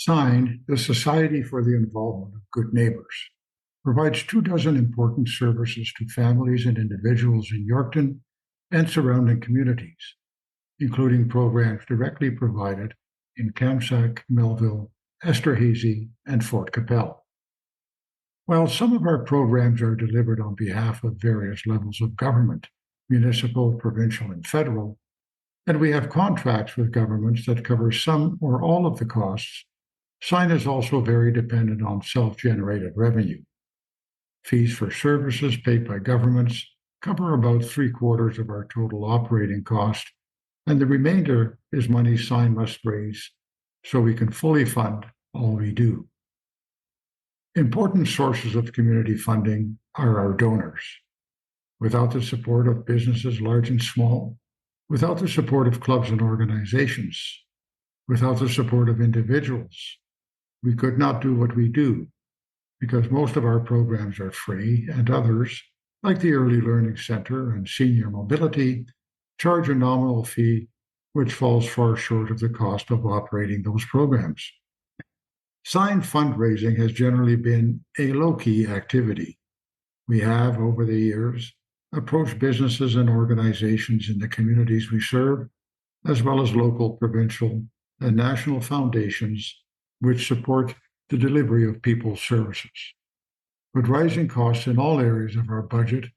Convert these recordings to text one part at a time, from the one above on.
SIGN, the Society for the Involvement of Good Neighbours, provides 24 important services to families and individuals in Yorkton and surrounding communities, including programs directly provided in Kamsack, Melville, Esterhazy, and Fort Qu'Appelle. While some of our programs are delivered on behalf of various levels of government, municipal, provincial, and federal, and we have contracts with governments that cover some or all of the costs, SIGN is also very dependent on self-generated revenue. Fees for services paid by governments cover about 3/4 of our total operating cost, and the remainder is money SIGN must raise so we can fully fund all we do. Important sources of community funding are our donors. Without the support of businesses large and small, without the support of clubs and organizations, without the support of individuals, we could not do what we do, because most of our programs are free and others, like the Early Learning Center and Senior Mobility, charge a nominal fee which falls far short of the cost of operating those programs. SIGN fundraising has generally been a low-key activity. We have, over the years, approached businesses and organizations in the communities we serve, as well as local, provincial, and national foundations which support the delivery of people's services. But rising costs in all areas of our budget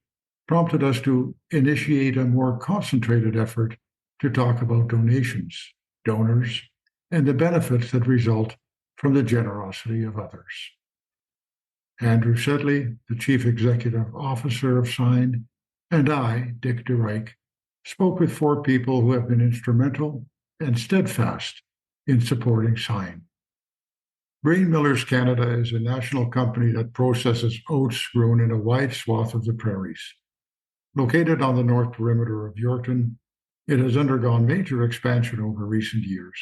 prompted us to initiate a more concentrated effort to talk about donations, donors, and the benefits that result from the generosity of others. Andrew Sedley, the Chief Executive Officer of SIGN, and I, Dick DeReich, spoke with 4 people who have been instrumental and steadfast in supporting SIGN. Grain Millers Canada is a national company that processes oats grown in a wide swath of the prairies. Located on the north perimeter of Yorkton, it has undergone major expansion over recent years.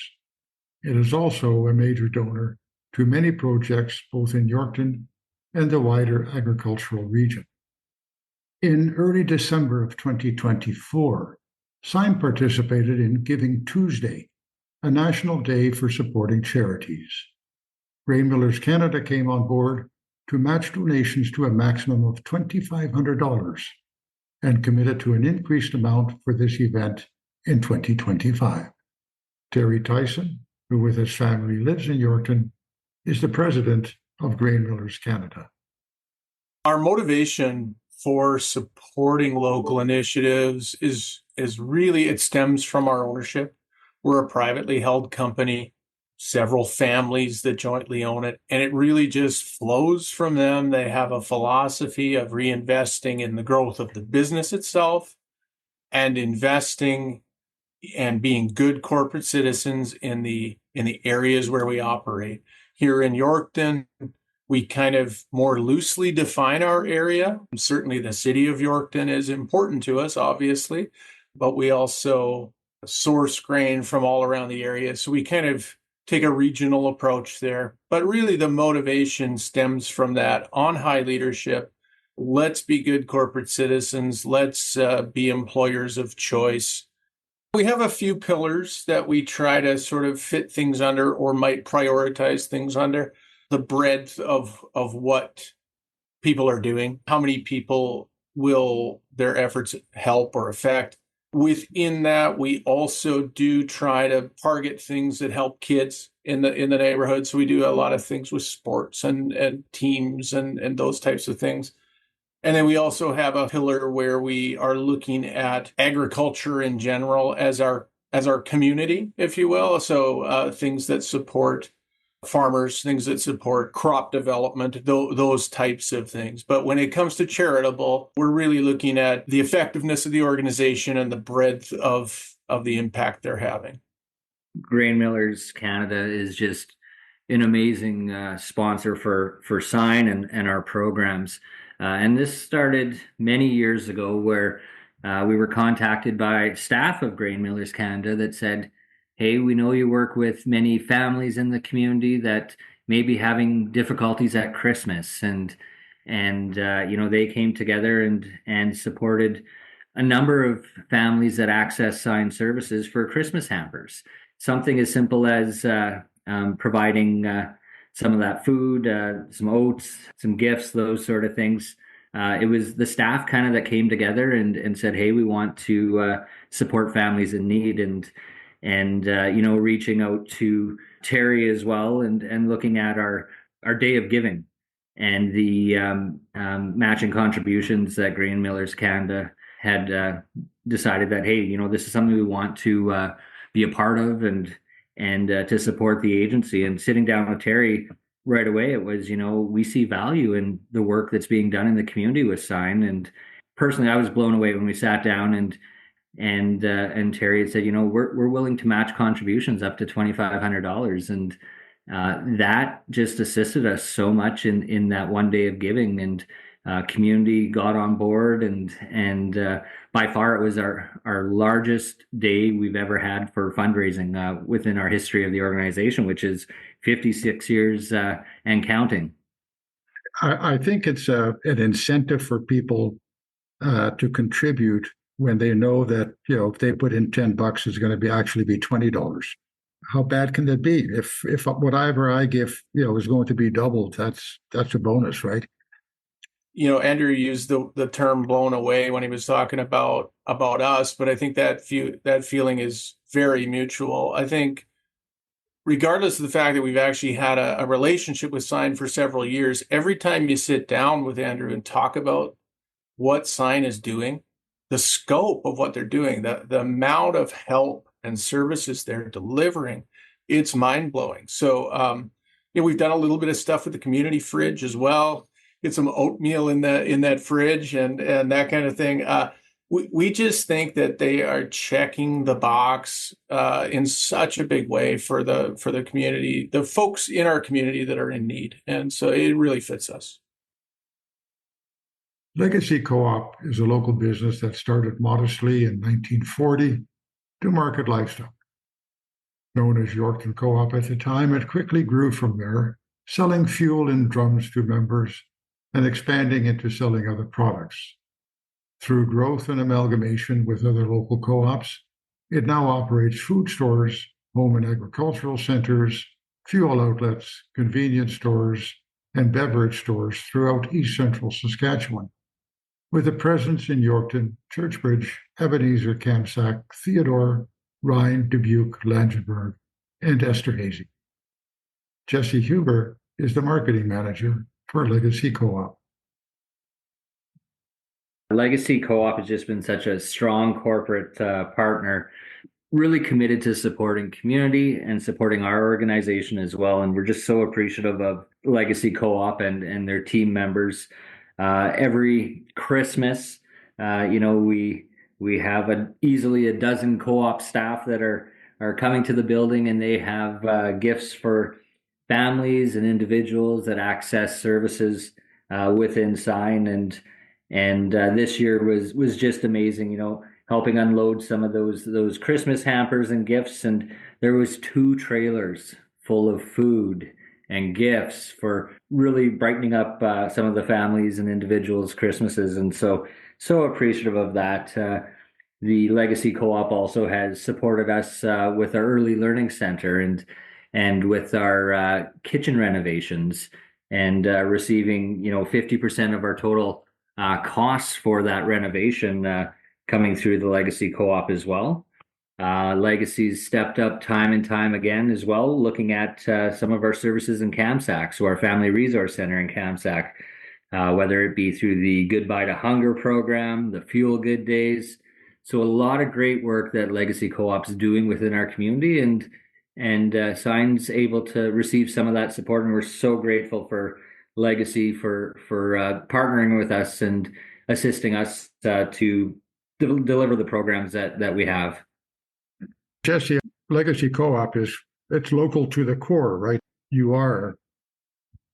It is also a major donor to many projects both in Yorkton and the wider agricultural region. In early December of 2024, SIGN participated in Giving Tuesday, a national day for supporting charities. Grain Millers Canada came on board to match donations to a maximum of $2,500 and committed to an increased amount for this event in 2025. Terry Tyson, who with his family lives in Yorkton, is the president of Grain Millers Canada. Our motivation for supporting local initiatives is really, it stems from our ownership. We're a privately held company, several families that jointly own it, and it really just flows from them. They have a philosophy of reinvesting in the growth of the business itself and investing and being good corporate citizens in the areas where we operate. Here in Yorkton, we kind of more loosely define our area. Certainly the city of Yorkton is important to us, obviously, but we also source grain from all around the area. So we kind of take a regional approach there. But really the motivation stems from that on high leadership. Let's be good corporate citizens. Let's be employers of choice. We have a few pillars that we try to sort of fit things under or might prioritize things under. The breadth of what people are doing, how many people will their efforts help or affect. Within that, we also do try to target things that help kids in the neighborhood. So we do a lot of things with sports and teams and those types of things. And then we also have a pillar where we are looking at agriculture in general as our community, if you will. So things that support farmers, things that support crop development, those types of things. But when it comes to charitable, we're really looking at the effectiveness of the organization and the breadth of the impact they're having. Grain Millers Canada is just an amazing sponsor for SIGN and our programs. And this started many years ago where we were contacted by staff of Grain Millers Canada that said, hey, we know you work with many families in the community that may be having difficulties at Christmas. And they came together and supported a number of families that access SIGN services for Christmas hampers. Something as simple as providing some of that food, some oats, some gifts, those sort of things. It was the staff kind of that came together and said, "Hey, we want to support families in need," and reaching out to Terry as well, and looking at our day of giving and the matching contributions that Grain Millers Canada had decided that, hey, this is something we want to be a part of and to support the agency. And sitting down with Terry right away, it was, we see value in the work that's being done in the community with Sign. And personally, I was blown away when we sat down and Terry had said, we're willing to match contributions up to $2,500, and that just assisted us so much in that one day of giving, and community got on board, and by far it was our largest day we've ever had for fundraising within our history of the organization, which is 56 years and counting. I think it's an incentive for people to contribute when they know that, if they put in $10, it's going to actually be $20. How bad can that be? If whatever I give, is going to be doubled, that's a bonus, right? Andrew used the term "blown away" when he was talking about us, but I think that feeling is very mutual. I think, regardless of the fact that we've actually had a relationship with Sign for several years, every time you sit down with Andrew and talk about what Sign is doing, the scope of what they're doing, the amount of help and services they're delivering, it's mind-blowing. So we've done a little bit of stuff with the community fridge as well. Get some oatmeal in that fridge and that kind of thing. We just think that they are checking the box in such a big way for the community, the folks in our community that are in need, and so it really fits us. Legacy Co-op is a local business that started modestly in 1940 to market livestock. Known as Yorkton Co-op at the time, it quickly grew from there, selling fuel in drums to members and expanding into selling other products. Through growth and amalgamation with other local co-ops, it now operates food stores, home and agricultural centers, fuel outlets, convenience stores, and beverage stores throughout East Central Saskatchewan, with a presence in Yorkton, Churchbridge, Ebenezer, Kamsack, Theodore, Rhine, Dubuque, Langenburg, and Esterhazy. Jesse Huber is the marketing manager for Legacy Co-op. Legacy Co-op has just been such a strong corporate partner, really committed to supporting community and supporting our organization as well. And we're just so appreciative of Legacy Co-op and their team members. Every Christmas, we have easily a dozen co-op staff that are coming to the building, and they have gifts for families and individuals that access services within Sign. And this year was just amazing, helping unload some of those Christmas hampers and gifts. And there was 2 trailers full of food and gifts for really brightening up some of the families and individuals' Christmases. And so appreciative of that. The Legacy Co-op also has supported us with our early learning center and with our kitchen renovations, and receiving 50% of our total costs for that renovation coming through the Legacy Co-op as well. Legacy's stepped up time and time again as well, looking at some of our services in Kamsack, so our Family Resource Center in Kamsack, whether it be through the Goodbye to Hunger program, the Fuel Good Days. So a lot of great work that Legacy Co-op's doing within our community, and Sign's able to receive some of that support, and we're so grateful for Legacy for partnering with us and assisting us to deliver the programs that we have. Jesse, Legacy Co-op it's local to the core, right? You are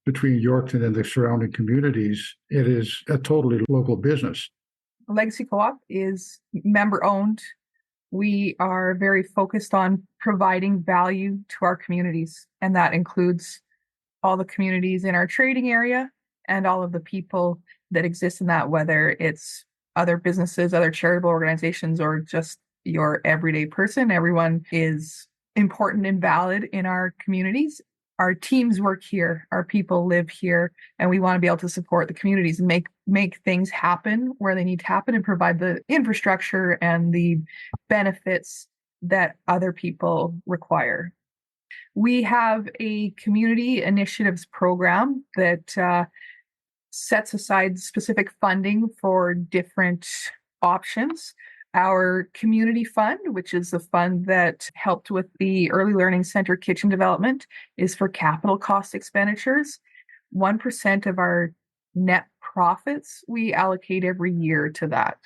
between Yorkton and the surrounding communities. It is a totally local business. Legacy Co-op is member-owned. We are very focused on providing value to our communities, and that includes all the communities in our trading area and all of the people that exist in that, whether it's other businesses, other charitable organizations, or just your everyday person. Everyone is important and valid in our communities. Our teams work here, our people live here, and we want to be able to support the communities and make things happen where they need to happen and provide the infrastructure and the benefits that other people require. We have a community initiatives program that sets aside specific funding for different options. Our community fund, which is the fund that helped with the Early Learning Center kitchen development, is for capital cost expenditures. 1% of our net profits we allocate every year to that.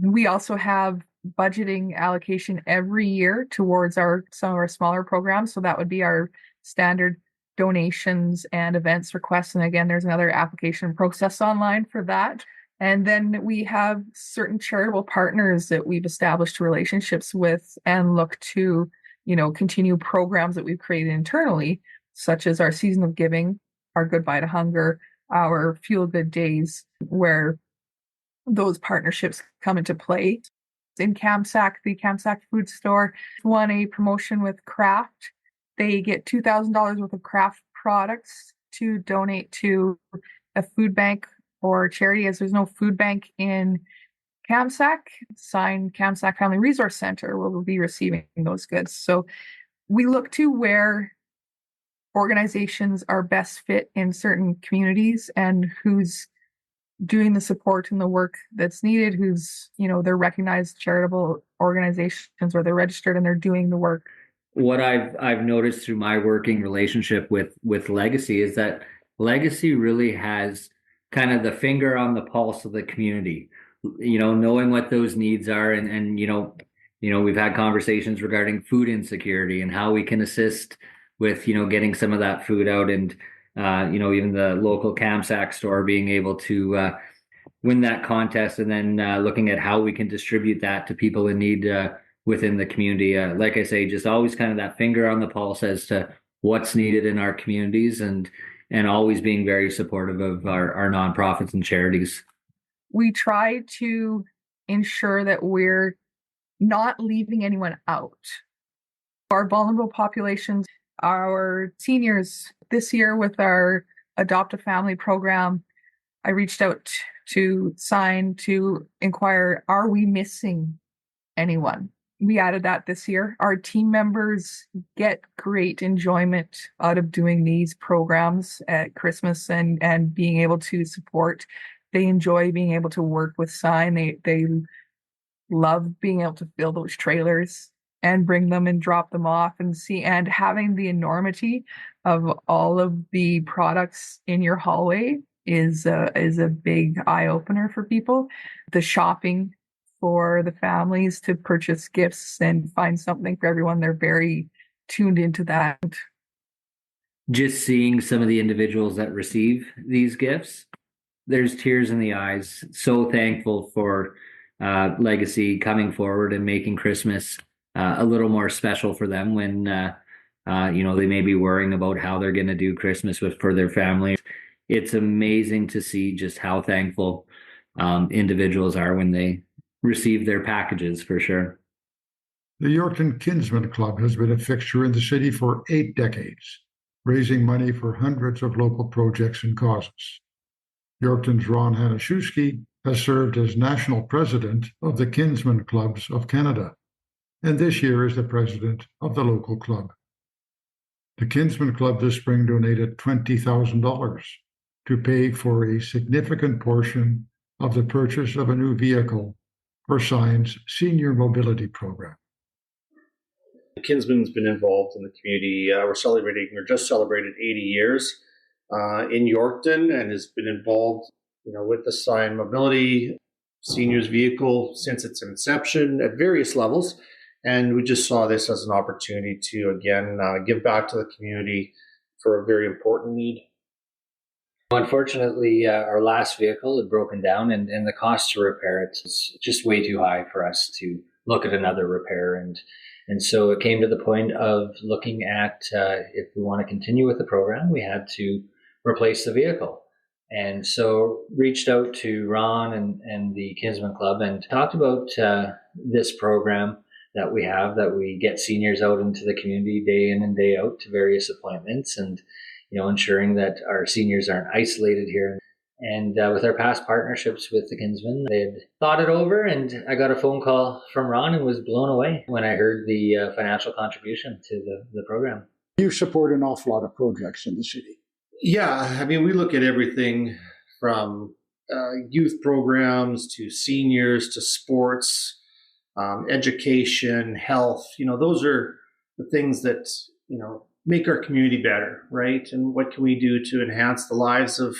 We also have budgeting allocation every year towards some of our smaller programs. So that would be our standard donations and events requests. And again, there's another application process online for that. And then we have certain charitable partners that we've established relationships with and look to, continue programs that we've created internally, such as our Season of Giving, our Goodbye to Hunger, our Feel Good Days, where those partnerships come into play. In Kamsack, the Kamsack food store won a promotion with Kraft. They get $2,000 worth of Kraft products to donate to a food bank or charity, as there's no food bank in Kamsack. Kamsack Family Resource Center will be receiving those goods. So we look to where organizations are best fit in certain communities and who's doing the support and the work that's needed, who's, they're recognized charitable organizations or they're registered and they're doing the work. What I've noticed through my working relationship with Legacy is that Legacy really has kind of the finger on the pulse of the community, knowing what those needs are. And we've had conversations regarding food insecurity and how we can assist with, getting some of that food out. And, even the local Kamsack store being able to win that contest and then looking at how we can distribute that to people in need within the community. Like I say, just always kind of that finger on the pulse as to what's needed in our communities and always being very supportive of our nonprofits and charities. We try to ensure that we're not leaving anyone out. Our vulnerable populations, our seniors, this year with our Adopt a Family program, I reached out to Sign to inquire, are we missing anyone? We added that this year. Our team members get great enjoyment out of doing these programs at Christmas and being able to support. They enjoy being able to work with Sign. They love being able to fill those trailers and bring them and drop them off and see, and having the enormity of all of the products in your hallway is a big eye opener for people. The shopping for the families to purchase gifts and find something for everyone, they're very tuned into that. Just seeing some of the individuals that receive these gifts, there's tears in the eyes. So thankful for Legacy coming forward and making Christmas a little more special for them when they may be worrying about how they're going to do Christmas for their family. It's amazing to see just how thankful individuals are when they receive their packages, for sure. The Yorkton Kinsman Club has been a fixture in the city for 8 decades, raising money for hundreds of local projects and causes. Yorkton's Ron Hanaszewski has served as national president of the Kinsman Clubs of Canada, and this year is the president of the local club. The Kinsman Club this spring donated $20,000 to pay for a significant portion of the purchase of a new vehicle for Sign's senior mobility program. Kinsman's been involved in the community. We're just celebrated 80 years in Yorkton, and has been involved, with the Sign mobility seniors vehicle since its inception at various levels. And we just saw this as an opportunity to, again, give back to the community for a very important need. Unfortunately, our last vehicle had broken down, and the cost to repair it is just way too high for us to look at another repair. And so it came to the point of looking at if we want to continue with the program, we had to replace the vehicle. And so reached out to Ron and the Kinsman Club and talked about this program that we have, that we get seniors out into the community day in and day out to various appointments, and ensuring that our seniors aren't isolated here. And with our past partnerships with the Kinsmen, they had thought it over, and I got a phone call from Ron and was blown away when I heard the financial contribution to the program. You support an awful lot of projects in the city. Yeah, I mean, we look at everything from youth programs to seniors to sports, education, health. Those are the things that, make our community better, right? And what can we do to enhance the lives of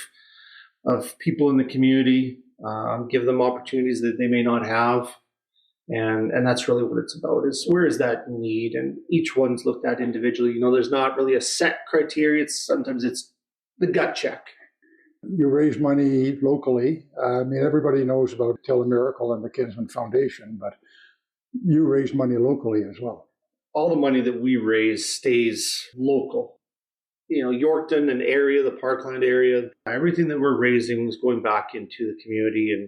people in the community, give them opportunities that they may not have. And that's really what it's about, is where is that need? And each one's looked at individually. There's not really a set criteria. Sometimes it's the gut check. You raise money locally. Everybody knows about Telemiracle and the Kinsman Foundation, but you raise money locally as well. All the money that we raise stays local. Yorkton and area, the Parkland area, everything that we're raising is going back into the community and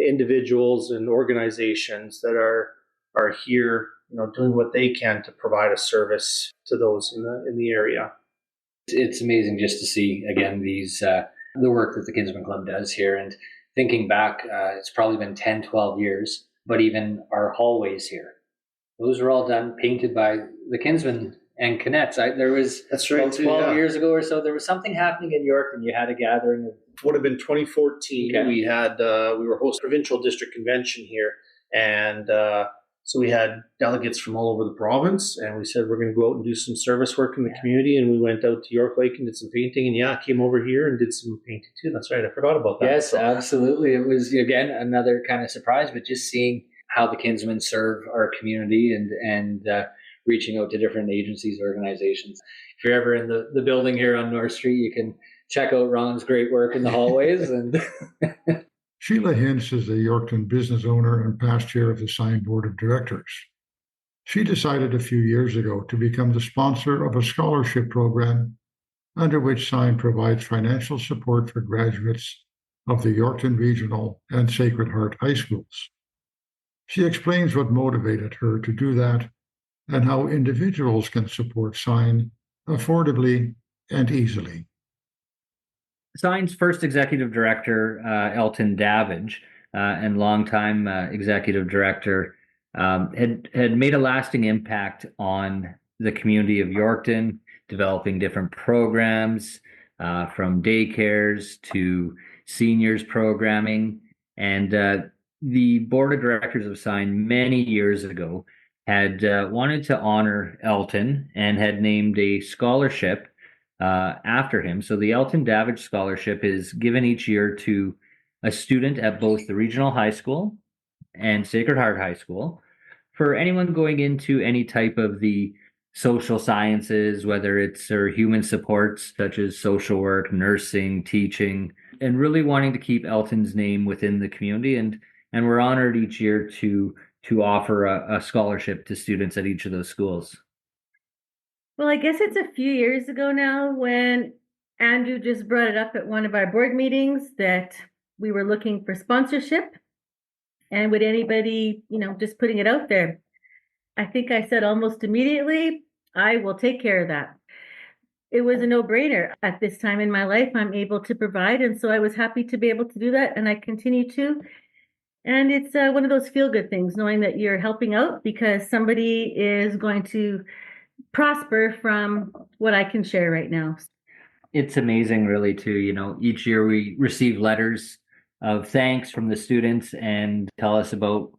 individuals and organizations that are here, doing what they can to provide a service to those in the area. It's amazing just to see, again, these the work that the Kinsman Club does here. And thinking back, it's probably been 10, 12 years, but even our hallways here, those were all painted by the Kinsman and Canettes. There was, that's right, 12 years ago or so, there was something happening in York, and you had a gathering of... Would have been 2014. Okay. We were hosting a provincial district convention here, and so we had delegates from all over the province, and we said we're going to go out and do some service work in the community, and we went out to York Lake and did some painting, and came over here and did some painting too. That's right, I forgot about that. Yes, absolutely. It was, again, another kind of surprise, but just seeing how the Kinsmen serve our community and reaching out to different agencies, organizations. If you're ever in the building here on North Street, you can check out Ron's great work in the hallways. And Sheila Hintz is a Yorkton business owner and past chair of the Sign Board of Directors. She decided a few years ago to become the sponsor of a scholarship program under which Sign provides financial support for graduates of the Yorkton Regional and Sacred Heart High Schools. She explains what motivated her to do that and how individuals can support Sign affordably and easily. Sign's first executive director, Elton Davidge, and longtime executive director, had made a lasting impact on the community of Yorkton, developing different programs, from daycares to seniors programming. And the board of directors of Sign many years ago had wanted to honor Elton and had named a scholarship after him. So the Elton Davidge Scholarship is given each year to a student at both the regional high school and Sacred Heart High School for anyone going into any type of the social sciences, whether it's or human supports such as social work, nursing, teaching, and really wanting to keep Elton's name within the community. And we're honored each year to offer a scholarship to students at each of those schools. Well, I guess it's a few years ago now when Andrew just brought it up at one of our board meetings that we were looking for sponsorship. And would anybody, just putting it out there, I think I said almost immediately, I will take care of that. It was a no-brainer. At this time in my life, I'm able to provide. And so I was happy to be able to do that. And I continue to. And it's one of those feel-good things, knowing that you're helping out because somebody is going to prosper from what I can share right now. It's amazing, really, too. Each year we receive letters of thanks from the students and tell us about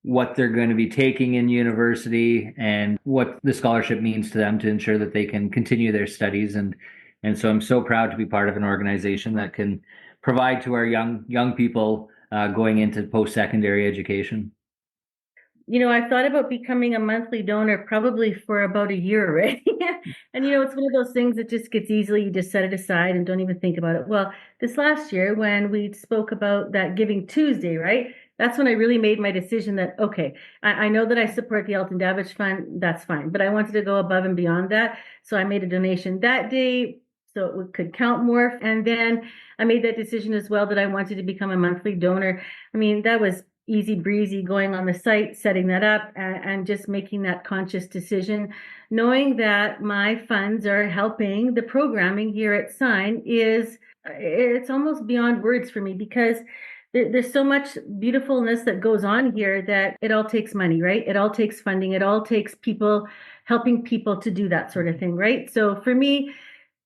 what they're going to be taking in university and what the scholarship means to them to ensure that they can continue their studies. And so I'm so proud to be part of an organization that can provide to our young people going into post-secondary education. I've thought about becoming a monthly donor probably for about a year already. And, it's one of those things that just gets easily, you just set it aside and don't even think about it. Well, this last year when we spoke about that Giving Tuesday, right? That's when I really made my decision that, okay, I know that I support the Elton Davidge Fund. That's fine. But I wanted to go above and beyond that. So I made a donation that day so it could count more. And then I made that decision as well that I wanted to become a monthly donor. I mean, that was easy breezy going on the site, setting that up, and just making that conscious decision, knowing that my funds are helping the programming here at Sign it's almost beyond words for me, because there's so much beautifulness that goes on here that it all takes money, right? It all takes funding. It all takes people helping people to do that sort of thing, right? So for me,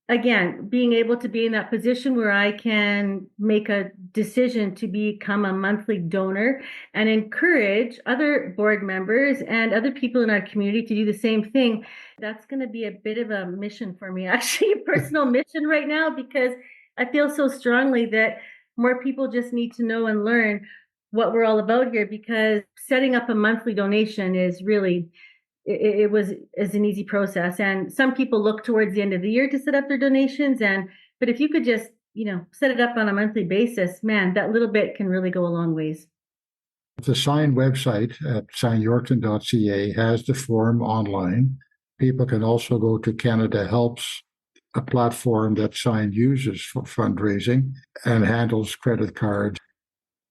again, being able to be in that position where I can make a decision to become a monthly donor and encourage other board members and other people in our community to do the same thing, that's going to be a bit of a mission for me, actually, a personal mission right now, because I feel so strongly that more people just need to know and learn what we're all about here, because setting up a monthly donation is really, it was an easy process. And some people look towards the end of the year to set up their donations. But if you could just, set it up on a monthly basis, man, that little bit can really go a long ways. The Sign website at signyorkton.ca has the form online. People can also go to Canada Helps, a platform that Sign uses for fundraising and handles credit cards.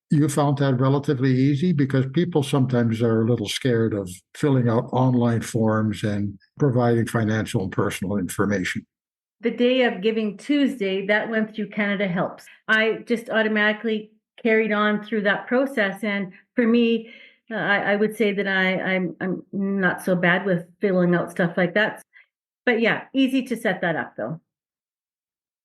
You found that relatively easy, because people sometimes are a little scared of filling out online forms and providing financial and personal information. The day of Giving Tuesday, that went through Canada Helps. I just automatically carried on through that process. And for me, I would say that I'm not so bad with filling out stuff like that. But yeah, easy to set that up though.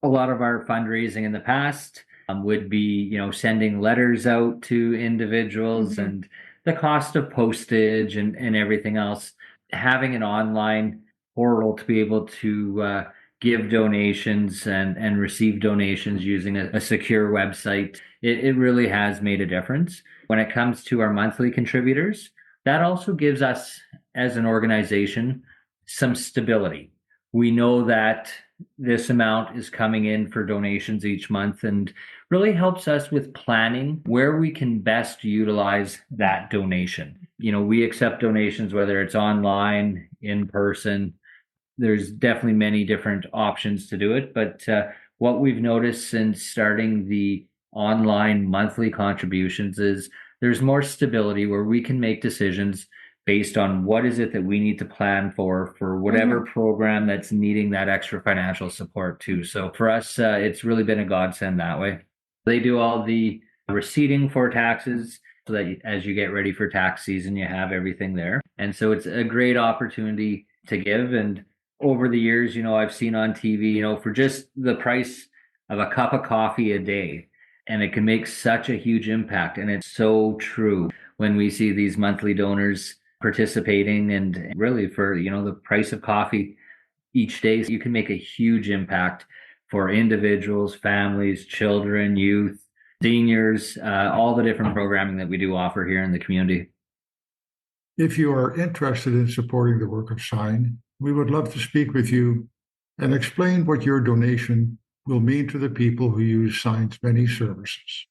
A lot of our fundraising in the past would be, sending letters out to individuals, and the cost of postage and everything else. Having an online portal to be able to give donations and receive donations using a secure website, it really has made a difference. When it comes to our monthly contributors, that also gives us, as an organization, some stability. We know that this amount is coming in for donations each month, and really helps us with planning where we can best utilize that donation. We accept donations, whether it's online, in person. There's definitely many different options to do it. But what we've noticed since starting the online monthly contributions is there's more stability, where we can make decisions based on what is it that we need to plan for whatever program that's needing that extra financial support too. So for us, it's really been a godsend that way. They do all the receipting for taxes, so that as you get ready for tax season, you have everything there. And so it's a great opportunity to give. And over the years, I've seen on TV, for just the price of a cup of coffee a day, and it can make such a huge impact. And it's so true when we see these monthly donors participating, and really for, the price of coffee each day, you can make a huge impact for individuals, families, children, youth, seniors, all the different programming that we do offer here in the community. If you are interested in supporting the work of Sign, we would love to speak with you and explain what your donation will mean to the people who use Sign's many services.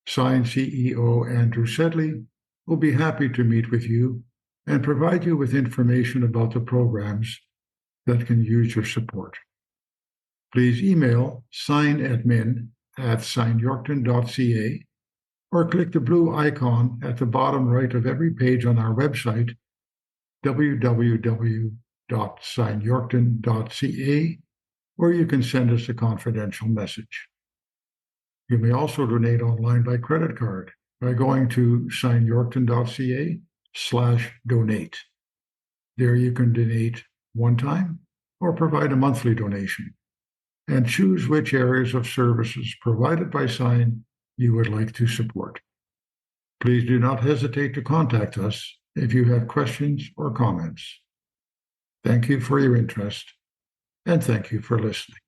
Sign CEO Andrew Sedley will be happy to meet with you and provide you with information about the programs that can use your support. Please email signadmin@signyorkton.ca or click the blue icon at the bottom right of every page on our website, www.signyorkton.ca, where you can send us a confidential message. You may also donate online by credit card by going to signyorkton.ca/donate. There you can donate one time or provide a monthly donation, and choose which areas of services provided by Sign you would like to support. Please do not hesitate to contact us if you have questions or comments. Thank you for your interest, and thank you for listening.